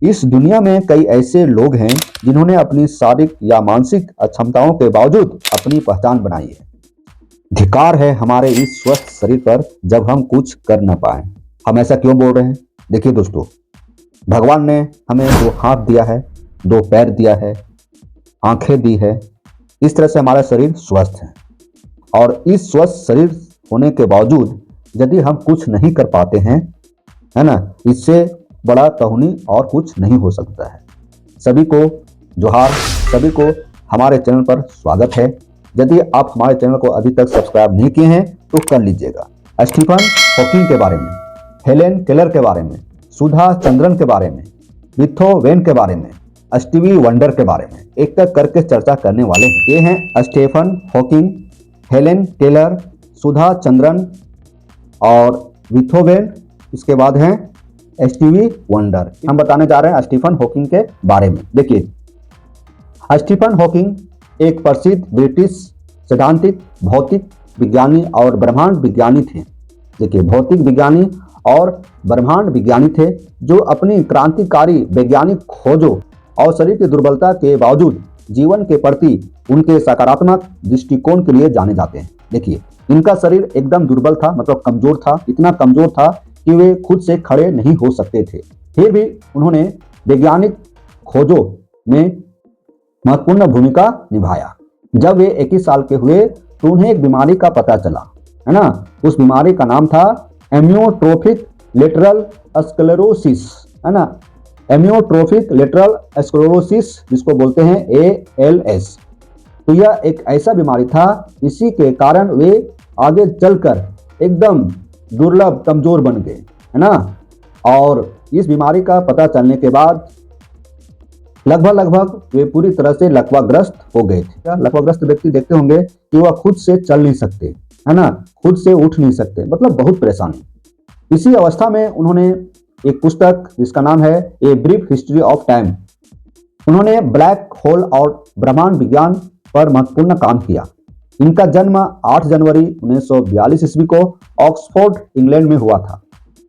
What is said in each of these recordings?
इस दुनिया में कई ऐसे लोग हैं जिन्होंने अपनी शारीरिक या मानसिक अक्षमताओं के बावजूद अपनी पहचान बनाई है। धिक्कार है हमारे इस स्वस्थ शरीर पर जब हम कुछ कर न पाए। हम ऐसा क्यों बोल रहे हैं? देखिए दोस्तों, भगवान ने हमें 2 हाथ दिया है, 2 पैर दिया है, आंखें दी है। इस तरह से हमारा शरीर स्वस्थ है और इस स्वस्थ शरीर होने के बावजूद यदि हम कुछ नहीं कर पाते हैं, है ना, इससे बड़ा तहूनी और कुछ नहीं हो सकता है। सभी को जोहार, सभी को हमारे चैनल पर स्वागत है। यदि आप हमारे चैनल को अभी तक सब्सक्राइब नहीं किए हैं तो कर लीजिएगा। स्टीफन हॉकिंग के बारे में, हेलेन केलर के बारे में, सुधा चंद्रन के बारे में, बीथोवेन के बारे में, स्टीवी वंडर के बारे में एक एक करके चर्चा करने वाले हैं। ये हैं Stephen Hawking, Helen Keller, Sudha Chandran और बीथोवेन। इसके बाद हैं स्टीवी वंडर। हम बताने जा रहे हैं स्टीफन हॉकिंग के बारे में। देखिए, स्टीफन हॉकिंग एक प्रसिद्ध ब्रिटिश सैद्धांतिक, भौतिक विज्ञानी और ब्रह्मांड विज्ञानी थे। देखिए, भौतिक विज्ञानी और ब्रह्मांड विज्ञानी थे जो अपनी क्रांतिकारी वैज्ञानिक खोजों और शरीर की दुर्बलता के बावजूद जीवन के प्रति उनके सकारात्मक दृष्टिकोण के लिए जाने जाते हैं। देखिए, इनका शरीर एकदम दुर्बल था, मतलब कमजोर था, इतना कमजोर था कि वे खुद से खड़े नहीं हो सकते थे। फिर भी उन्होंने वैज्ञानिक खोजों में महत्वपूर्ण भूमिका निभाया। जब वे 21 साल के हुए तो उन्हें एक बीमारी का पता चला, है ना। उस बीमारी का नाम था एमियोट्रोफिक लेटरल स्क्लेरोसिस, है ना। एमियोट्रोफिक लेटरल स्क्लेरोसिस, जिसको बोलते हैं ALS। तो यह एक ऐसा बीमारी था, इसी के कारण वे आगे चलकर एकदम दुर्लभ कमजोर बन गए, है ना। और इस बीमारी का पता चलने के बाद लगभग वे पूरी तरह से लकवाग्रस्त हो गए थे। लकवाग्रस्त व्यक्ति देखते होंगे कि वह खुद से चल नहीं सकते, है ना, खुद से उठ नहीं सकते, मतलब बहुत परेशानी। इसी अवस्था में उन्होंने एक पुस्तक जिसका नाम है a brief history of time, उन्होंने ब्लैक होल और ब्रह्मांड विज्ञान पर महत्वपूर्ण काम किया। इनका जन्म 8 जनवरी 1942 ईस्वी को ऑक्सफोर्ड, इंग्लैंड में हुआ था।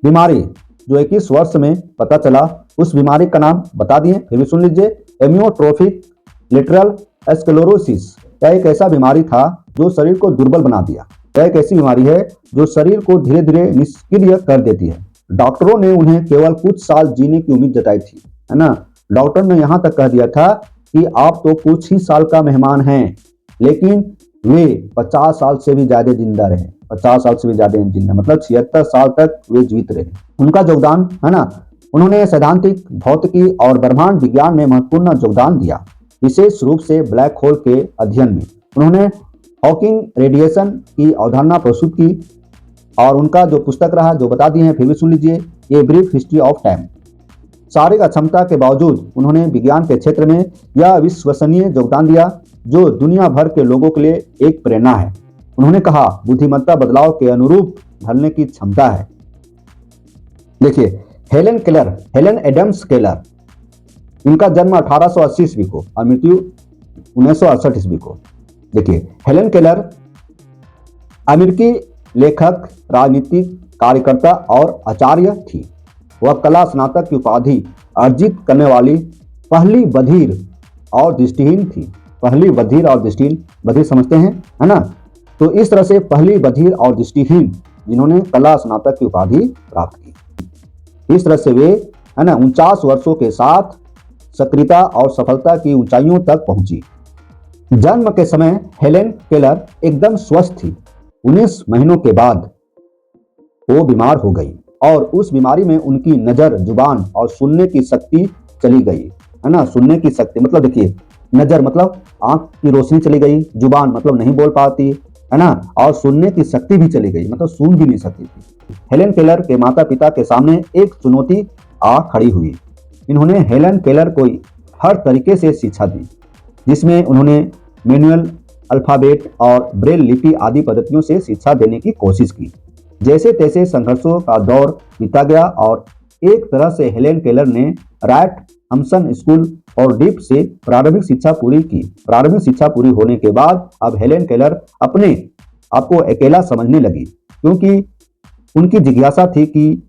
बीमारी जो 21 वर्ष में पता चला, उस बीमारी का नाम बता दिए, फिर भी सुन लीजिए। Amyotrophic lateral sclerosis. यह एक ऐसा बीमारी था जो शरीर को दुर्बल बना दिया। यह एक ऐसी बीमारी है जो शरीर को धीरे धीरे निष्क्रिय कर देती है। डॉक्टरों ने उन्हें केवल कुछ साल जीने की उम्मीद जताई थी, है ना। डॉक्टर ने यहाँ तक कह दिया था कि आप तो कुछ ही साल का मेहमान हैं, लेकिन वे 50 साल से भी ज्यादा जिंदा रहे। 50 साल से भी ज्यादा जिंदा, मतलब 76 साल तक वे जीवित रहे। उनका योगदान, है ना, उन्होंने सैद्धांतिक, भौतिकी और ब्रह्मांड विज्ञान में महत्वपूर्ण योगदान दिया, विशेष रूप से ब्लैक होल के अध्ययन में। उन्होंने हॉकिंग रेडिएशन की अवधारणा प्रस्तुत की और उनका जो पुस्तक रहा, जो बता दिए हैं, फिर भी सुन लीजिए, a brief history of time. शारीरिक अक्षमता के बावजूद उन्होंने विज्ञान के क्षेत्र में यह विश्वसनीय योगदान दिया जो दुनिया भर के लोगों के लिए एक प्रेरणा है। उन्होंने कहा, बुद्धिमत्ता बदलाव के अनुरूप ढलने की क्षमता है। देखिए, Helen Keller, Helen Adams Keller, इनका जन्म 1880 ईस्वी को और मृत्यु 1968 ईस्वी को। देखिए, हेलेन केलर अमेरिकी लेखक, राजनीतिक कार्यकर्ता और आचार्य थी। वह कला स्नातक की उपाधि अर्जित करने वाली पहली बधिर और दृष्टिहीन थी। पहली बधिर और दृष्टिहीन, बधिर समझते हैं, है ना। तो इस तरह से पहली बधिर और दृष्टिहीन जिन्होंने कला स्नातक की उपाधि प्राप्त की। इस तरह से वे, है ना, 49 वर्षों के साथ सक्रियता और सफलता की ऊंचाइयों तक पहुंची। जन्म के समय हेलेन केलर एकदम स्वस्थ थी। 19 महीनों के बाद वो बीमार हो गई और उस बीमारी में उनकी नजर, जुबान और सुनने की शक्ति चली गई, है ना। सुनने की शक्ति मतलब, देखिए, नजर मतलब आंख की रोशनी चली गई, जुबान मतलब नहीं बोल पाती, है ना, और सुनने की शक्ति भी चली गई, मतलब सुन भी नहीं सकती थी। हेलेन केलर के माता पिता के सामने एक चुनौती आ खड़ी हुई। इन्होंने हेलेन केलर को हर तरीके से शिक्षा दी, जिसमें उन्होंने मैनुअल अल्फाबेट और ब्रेल लिपि आदि पद्धतियों से शिक्षा देने की कोशिश की। जैसे तैसे संघर्षों का दौर बीता गया और एक तरह से हेलेन केलर ने राइट हम्सन स्कूल और डीप से प्रारंभिक शिक्षा पूरी की। प्रारंभिक शिक्षा पूरी होने के बाद अब हेलेन केलर अपने आपको अकेला समझने लगी, क्योंकि उनकी जिज्ञासा थी कि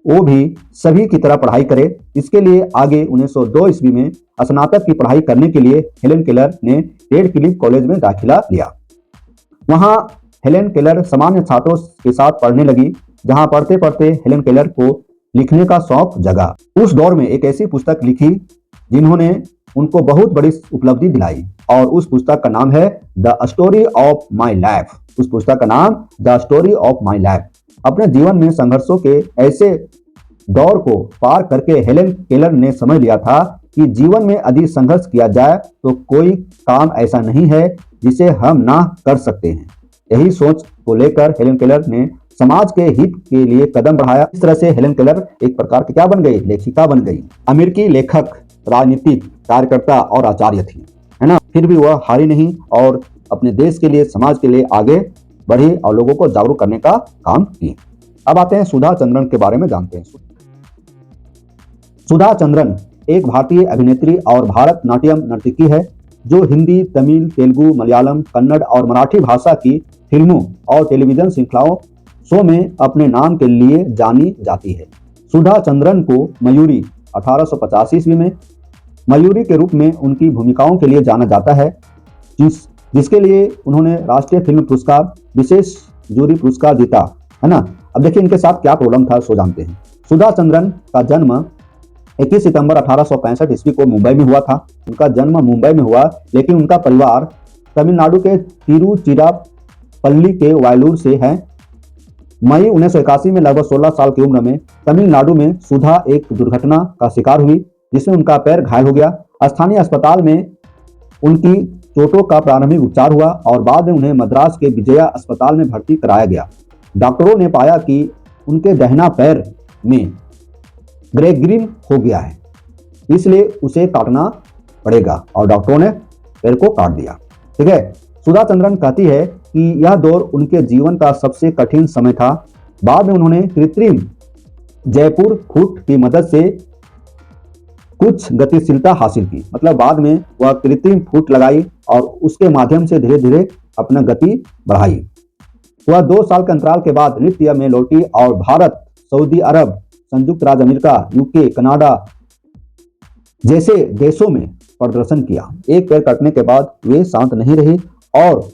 वो भी सभी की तरह पढ़ाई करे। इसके लिए आगे 1902 ईस्वी में स्नातक की पढ़ाई करने के लिए हेलेन केलर ने रेडक्लिफ कॉलेज में दाखिला लिया। वहां हेलेन केलर सामान्य छात्रों के साथ पढ़ने लगी, जहां पढ़ते पढ़ते हेलेन केलर को लिखने का शौक जगा। उस दौर में एक ऐसी पुस्तक लिखी जिन्होंने उनको बहुत बड़ी उपलब्धि दिलाई, और उस पुस्तक का नाम है the story of my life. उस पुस्तक का नाम the story of my life. अपने जीवन में संघर्षों के ऐसे दौर को पार करके हेलेन केलर ने समझ लिया था कि जीवन में यदि संघर्ष किया जाए तो कोई काम ऐसा नहीं है जिसे हम ना कर सकते हैं। यही सोच को लेकर हेलेन केलर ने समाज के हित के लिए कदम बढ़ाया। इस तरह से हेलेन केलर एक प्रकार की क्या बन गई, लेखिका बन गई। अमेरिकी लेखक, राजनीतिक कार्यकर्ता और आचार्य थी, है ना। फिर भी वह हारी नहीं और अपने देश के लिए, समाज के लिए आगे बढ़ी और लोगों को जागरूक करने का काम की। अब आते हैं सुधा चंद्रन के बारे में जानते हैं। सुधा चंद्रन एक भारतीय अभिनेत्री और भारतनाट्यम नर्तकी है जो हिंदी, तमिल, तेलुगु, मलयालम, कन्नड़ और मराठी भाषा की फिल्मों और टेलीविजन श्रृंखलाओं शो में अपने नाम के लिए जानी जाती है। सुधा चंद्रन को मयूरी 1885 ईस्वी में मयूरी के रूप में उनकी भूमिकाओं के लिए जाना जाता है, जिसके लिए उन्होंने राष्ट्रीय फिल्म पुरस्कार, विशेष जूरी पुरस्कार जीता, है ना। अब देखिए इनके साथ क्या प्रॉब्लम था, सो जानते हैं। सुधा चंद्रन का जन्म 21 सितंबर 1865 ईस्वी को मुंबई में हुआ था। उनका जन्म मुंबई में हुआ, लेकिन उनका परिवार तमिलनाडु के तिरुचिरापल्ली के वायलूर से है। मई 1981 में लगभग 16 साल की उम्र में तमिलनाडु में सुधा एक दुर्घटना का शिकार हुई, जिसमें उनका पैर घायल हो गया। स्थानीय अस्पताल में उनकी चोटों का प्रारंभिक उपचार हुआ और बाद में उन्हें मद्रास के विजया अस्पताल में भर्ती कराया गया। डॉक्टरों ने पाया कि उनके दाहिना पैर में ग्रेग्रीन हो गया है, इसलिए उसे काटना पड़ेगा, और डॉक्टरों ने पैर को काट दिया। ठीक है। सुधा चंद्रन कहती है कि यह दौर उनके जीवन का सबसे कठिन समय था। बाद में उन्होंने कृत्रिम जयपुर फुट की मदद से कुछ गतिशीलता हासिल की। मतलब बाद में वह कृत्रिम फुट लगाई और उसके माध्यम से धीरे धीरे अपना गति बढ़ाई। वह 2 साल के अंतराल के बाद नृत्य में लौटी और भारत, सऊदी अरब, संयुक्त राज्य अमेरिका, यूके, कनाडा जैसे देशों में प्रदर्शन किया। एक पैर कटने के बाद वे शांत नहीं रही और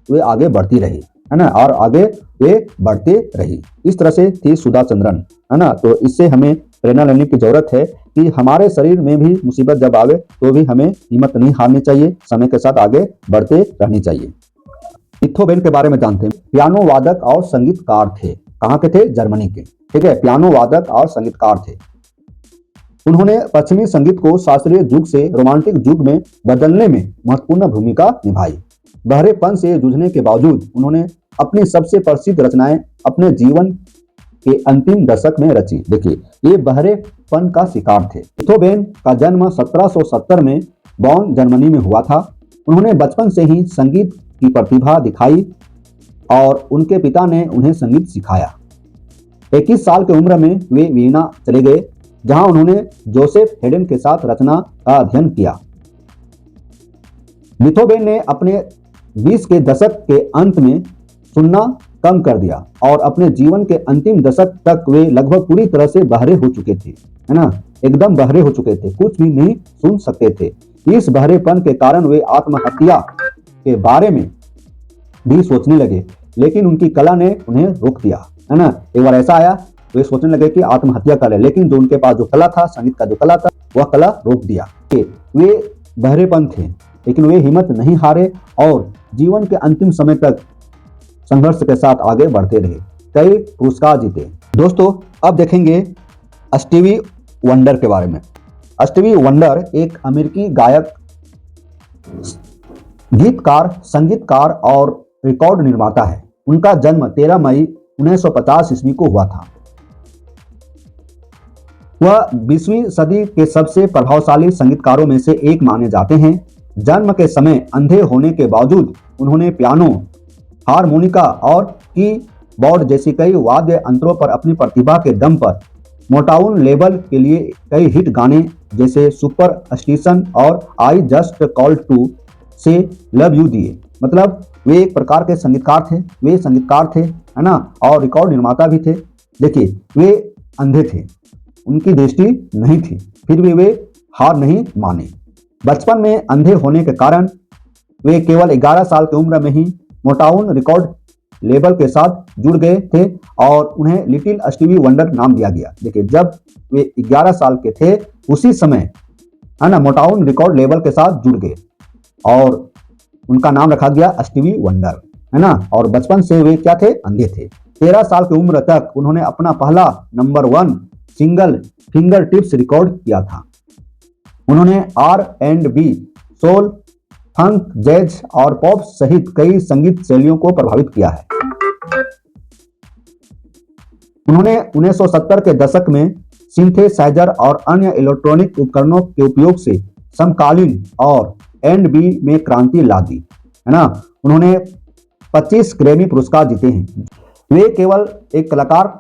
वे आगे बढ़ती रही, है ना, और आगे वे बढ़ते रही। इस तरह से थी सुधा चंद्रन, है ना। तो इससे हमें प्रेरणा लेने की जरूरत है कि हमारे शरीर में भी मुसीबत जब आवे तो भी हमें हिम्मत नहीं हारनी चाहिए, समय के साथ आगे बढ़ते रहनी चाहिए। बिथोवेन के बारे में जानते हैं। पियानो वादक और संगीतकार थे। कहाँ के थे? जर्मनी के। ठीक है। पियानो वादक और संगीतकार थे। उन्होंने पश्चिमी संगीत को शास्त्रीय युग से रोमांटिक युग में बदलने में महत्वपूर्ण भूमिका निभाई। बहरेपन से जूझने के बावजूद उन्होंने अपनी सबसे प्रसिद्ध रचनाएं अपने जीवन के अंतिम दशक में रची। देखिए, ये बहरेपन का शिकार थे। बिथोवेन का जन्म 1770 में बॉन, जर्मनी में हुआ था। उन्होंने बचपन से ही संगीत की प्रतिभा दिखाई और उनके पिता ने उन्हें संगीत सिखाया। 21 साल की उम्र में वे वीना चले गए, जहां उन्होंने जोसेफ हेडन के साथ रचना का अध्ययन किया। बिथोवेन ने अपने 20 के दशक के अंत में सुनना कम कर दिया और अपने जीवन के अंतिम दशक तक वे लगभग पूरी तरह से बहरे हो चुके थे, है ना, एकदम बहरे हो चुके थे, कुछ भी नहीं सुन सकते थे। इस बहरेपन के कारण वे आत्महत्या के बारे में भी सोचने लगे, लेकिन उनकी कला ने उन्हें रोक दिया, है ना। एक बार ऐसा आया, वे सोचने लगे कि आत्महत्या करें, लेकिन जो उनके पास जो कला था, संगीत का जो कला था, वह कला रोक दिया। वे बहरेपन थे, लेकिन वे हिम्मत नहीं हारे और जीवन के अंतिम समय तक संघर्ष के साथ आगे बढ़ते रहे। कई पुरस्कार जीते। दोस्तों, अब देखेंगे स्टीवी वंडर के बारे में। स्टीवी वंडर एक अमेरिकी गायक, गीतकार, संगीतकार और रिकॉर्ड निर्माता है। उनका जन्म 13 मई 1950 ईस्वी को हुआ था। वह 20वीं सदी के सबसे प्रभावशाली संगीतकारों में से एक माने जाते हैं। जन्म के समय अंधे होने के बावजूद उन्होंने पियानो, हारमोनिका और कीबोर्ड जैसी कई वाद्य यंत्रों पर अपनी प्रतिभा के दम पर मोटाउन लेबल के लिए कई हिट गाने जैसे सुपर स्टेशन और आई जस्ट कॉल्ड टू से लव यू दिए। मतलब वे एक प्रकार के संगीतकार थे, है ना, और रिकॉर्ड निर्माता भी थे। देखिए, वे अंधे थे, उनकी दृष्टि नहीं थी, फिर भी वे हार नहीं माने। बचपन में अंधे होने के कारण वे केवल 11 साल की उम्र में ही मोटाउन रिकॉर्ड लेबल के साथ जुड़ गए थे और उन्हें लिटिल स्टीवी वंडर नाम दिया गया। देखिए, जब वे 11 साल के थे उसी समय है ना मोटाउन रिकॉर्ड लेबल के साथ जुड़ गए और उनका नाम रखा गया स्टीवी वंडर, है ना। और बचपन से वे क्या थे, अंधे थे। 13 साल की उम्र तक उन्होंने अपना पहला number 1 single finger tips record किया था। उन्होंने R&B, सोल, फंक, जैज और पॉप सहित कई संगीत शैलियों को प्रभावित किया है। उन्होंने 1970 के दशक में सिंथेसाइजर और अन्य इलेक्ट्रॉनिक उपकरणों के उपयोग से समकालीन और R&B में क्रांति ला दी, है ना। उन्होंने 25 ग्रैमी पुरस्कार जीते हैं। वे केवल एक कलाकार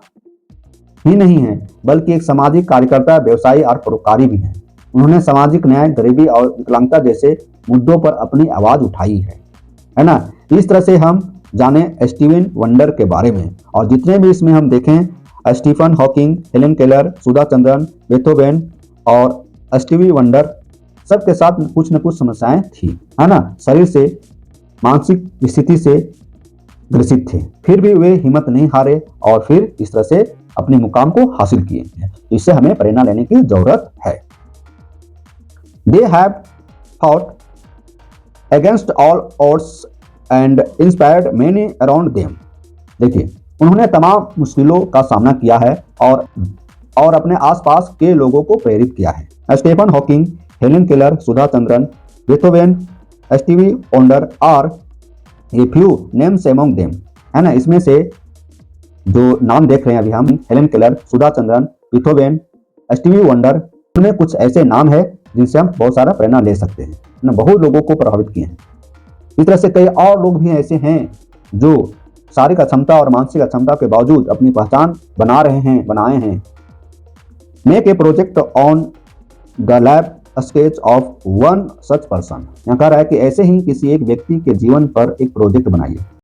ही नहीं हैं, बल्कि एक सामाजिक कार्यकर्ता, व्यवसायी और परोपकारी भी हैं। उन्होंने सामाजिक न्याय, गरीबी और विकलांगता जैसे मुद्दों पर अपनी आवाज उठाई है ना। इस तरह से हम जाने स्टीवन वंडर के बारे में, और जितने भी इसमें हम देखें Stephen Hawking, Helen Keller, Sudha Chandran, बेथोवेन और स्टीवी वंडर सबके साथ कुछ न कुछ समस्याएं थी, है ना। शरीर से, मानसिक स्थिति से ग्रसित थे, फिर भी वे हिम्मत नहीं हारे और फिर इस तरह से अपने मुकाम को हासिल किए। इससे हमें प्रेरणा लेने की जरूरत है। They have fought against all odds and inspired many around them। देखिए, उन्होंने तमाम मुश्किलों का सामना किया है और अपने आसपास के लोगों को प्रेरित किया है। Stephen Hawking, Helen Keller, Sudha Chandran, Beethoven, Stevie Wonder are a few names among them, है ना। इसमें से जो नाम देख रहे हैं अभी हम, Helen Keller, Sudha Chandran, Beethoven, Stevie wonder, उनमें कुछ ऐसे नाम है जिनसे हम बहुत सारा प्रेरणा ले सकते हैं ना। बहुत लोगों को प्रभावित किए हैं। इस तरह से कई और लोग भी ऐसे हैं जो शारीरिक अक्षमता और मानसिक अक्षमता के बावजूद अपनी पहचान बनाए हैं। Make a project on the lab sketch of one such person. यहाँ कह रहा है कि ऐसे ही किसी एक व्यक्ति के जीवन पर एक प्रोजेक्ट बनाइए।